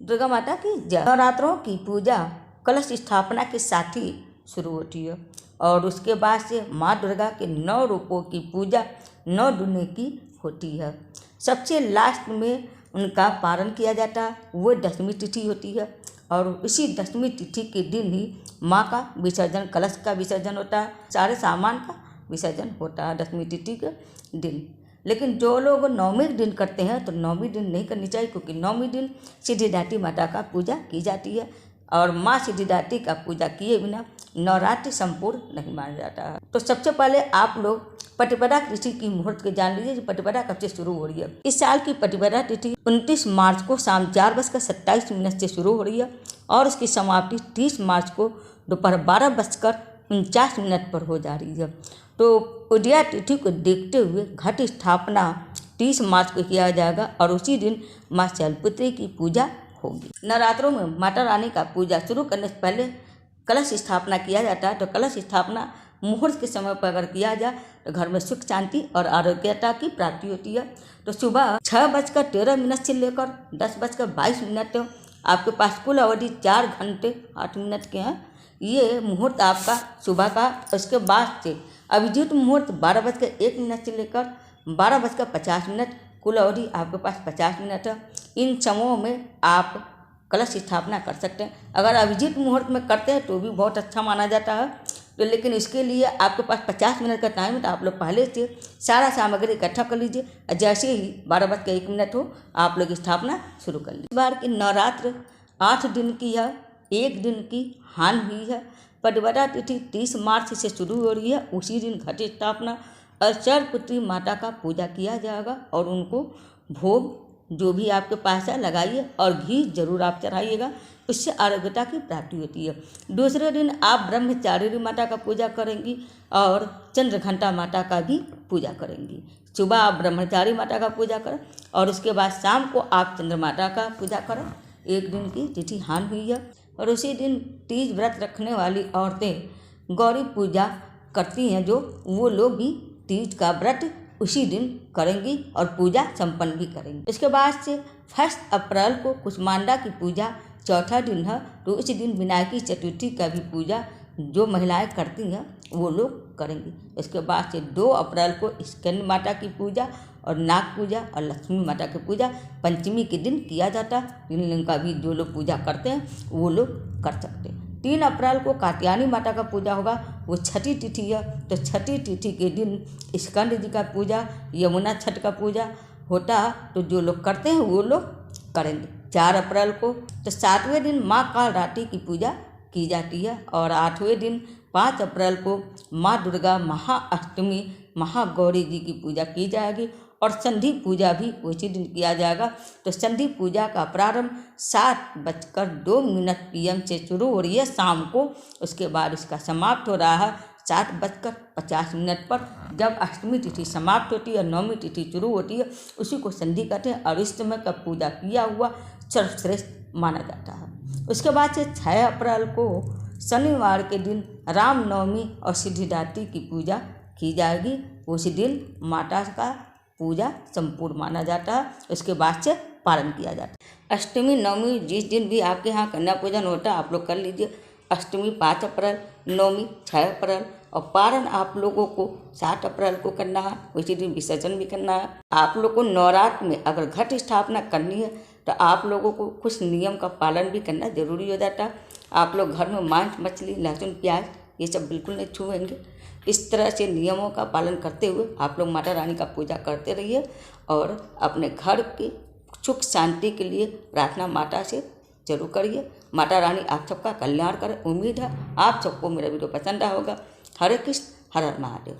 दुर्गा माता की जय। नवरात्रों की पूजा कलश स्थापना के साथ ही शुरू होती है और उसके बाद से माँ दुर्गा के 9 रूपों की पूजा 9 दुनिया की होती है। सबसे लास्ट में उनका पारण किया जाता है, वो दशमी तिथि होती है और इसी दशमी तिथि के दिन ही माँ का विसर्जन, कलश का विसर्जन होता है, सारे सामान का विसर्जन होता है दशमी तिथि के दिन। लेकिन जो लोग नवमी दिन करते हैं तो नवमी दिन नहीं करनी चाहिए, क्योंकि नवमी दिन सिद्धिदात्री माता का पूजा की जाती है और माँ सिद्धिदात्री का पूजा किए बिना नवरात्रि संपूर्ण नहीं माना जाता है। तो सबसे पहले आप लोग प्रतिपदा तिथि की मुहूर्त के जान लीजिए, प्रतिपदा कब से शुरू हो रही है। इस साल की प्रतिपदा तिथि 29 मार्च को शाम 4:27 से शुरू हो रही है और उसकी समाप्ति 30 मार्च को दोपहर 12:49 पर हो जा रही है। तो उदया तिथि को देखते हुए घट स्थापना 30 मार्च को किया जाएगा और उसी दिन माँ शैलपुत्री की पूजा होगी। नवरात्रों में माता रानी का पूजा शुरू करने से पहले कलश स्थापना किया जाता है। तो कलश स्थापना मुहूर्त के समय पर अगर किया जाए तो घर में सुख शांति और आरोग्यता की प्राप्ति होती है। तो सुबह 6:13 से लेकर 10:22 आपके पास कुल अवधि 4 घंटे 8 मिनट के हैं। ये मुहूर्त आपका सुबह का। उसके बाद से अभिजीत मुहूर्त 12:01 से लेकर 12:50, कुल अवधि आपके पास 50 मिनट है। इन समयों में आप कलश स्थापना कर सकते हैं। अगर अभिजीत मुहूर्त में करते हैं तो भी बहुत अच्छा माना जाता है। तो लेकिन इसके लिए आपके पास 50 मिनट का टाइम है, तो आप लोग पहले से सारा सामग्री इकट्ठा कर लीजिए और जैसे ही 12:01 हो आप लोग स्थापना शुरू कर लीजिए। इस बार की नवरात्र 8 दिन की है, 1 दिन की हानि हुई है। प्रतिपदा तिथि 30 मार्च से शुरू हो रही है। उसी दिन घट स्थापना और शैलपुत्री माता का पूजा किया जाएगा और उनको भोग जो भी आपके पास है लगाइए और घी जरूर आप चढ़ाइएगा, उससे आरोग्यता की प्राप्ति होती है। दूसरे दिन आप ब्रह्मचारिणी माता का पूजा करेंगी और चंद्रघंटा माता का भी पूजा करेंगी। सुबह आप ब्रह्मचारी माता का पूजा करें और उसके बाद शाम को आप चंद्रमाता का पूजा करें। 1 दिन की तिथि हानि हुई है और उसी दिन तीज व्रत रखने वाली औरतें गौरी पूजा करती हैं, जो वो लोग भी तीज का व्रत उसी दिन करेंगी और पूजा संपन्न भी करेंगी। इसके बाद से 1 अप्रैल को कुष्मांडा की पूजा चौथा दिन है। तो उसी दिन विनायकी चतुर्थी का भी पूजा जो महिलाएं करती हैं वो लोग करेंगी। इसके बाद से 2 अप्रैल को स्कंद माता की पूजा और नाग पूजा और लक्ष्मी माता की पूजा पंचमी के दिन किया जाता है। इन लोगों का भी जो लोग पूजा करते हैं वो लोग कर सकते हैं। 3 अप्रैल को कात्यायनी माता का पूजा होगा, वो छठी तिथि है। तो छठी तिथि के दिन स्कंद जी का पूजा, यमुना छठ का पूजा होता है। तो जो लोग करते हैं वो लोग करेंगे। 4 अप्रैल को तो 7वें दिन माँ कालरात्रि की पूजा की जाती है और 8वें दिन 5 अप्रैल को माँ दुर्गा महाअष्टमी महागौरी जी की पूजा की जाएगी और संधि पूजा भी उसी दिन किया जाएगा। तो संधि पूजा का प्रारंभ 7:02 PM से शुरू हो रही है शाम को। उसके बाद इसका समाप्त हो रहा है 7:50 पर, जब अष्टमी तिथि समाप्त होती है, नवमी तिथि शुरू होती है, उसी को संधि कहते हैं और इस समय का पूजा किया हुआ सर्वश्रेष्ठ माना जाता है। उसके बाद से 6 अप्रैल को शनिवार के दिन रामनवमी और सिद्धिदात्री की पूजा की जाएगी। उसी दिन माता का पूजा संपूर्ण माना जाता है। उसके बाद से पारण किया जाता है। अष्टमी नवमी जिस दिन भी आपके यहाँ कन्या पूजन होता है आप लोग कर लीजिए। अष्टमी 5 अप्रैल, नवमी 6 अप्रैल और पारण आप लोगों को 7 अप्रैल को करना है। उसी दिन विसर्जन भी करना है। आप लोग को नवरात्र में अगर घट स्थापना करनी है तो आप लोगों को कुछ नियम का पालन भी करना जरूरी हो जाता है। आप लोग घर में मांस मछली लहसुन प्याज ये सब बिल्कुल नहीं छुएंगे। इस तरह से नियमों का पालन करते हुए आप लोग माता रानी का पूजा करते रहिए और अपने घर की सुख शांति के लिए प्रार्थना माता से जरूर करिए। माता रानी आप सबका कल्याण करें। उम्मीद है आप सबको मेरा वीडियो पसंद आया होगा। हरे कृष्ण, हर हर महादेव।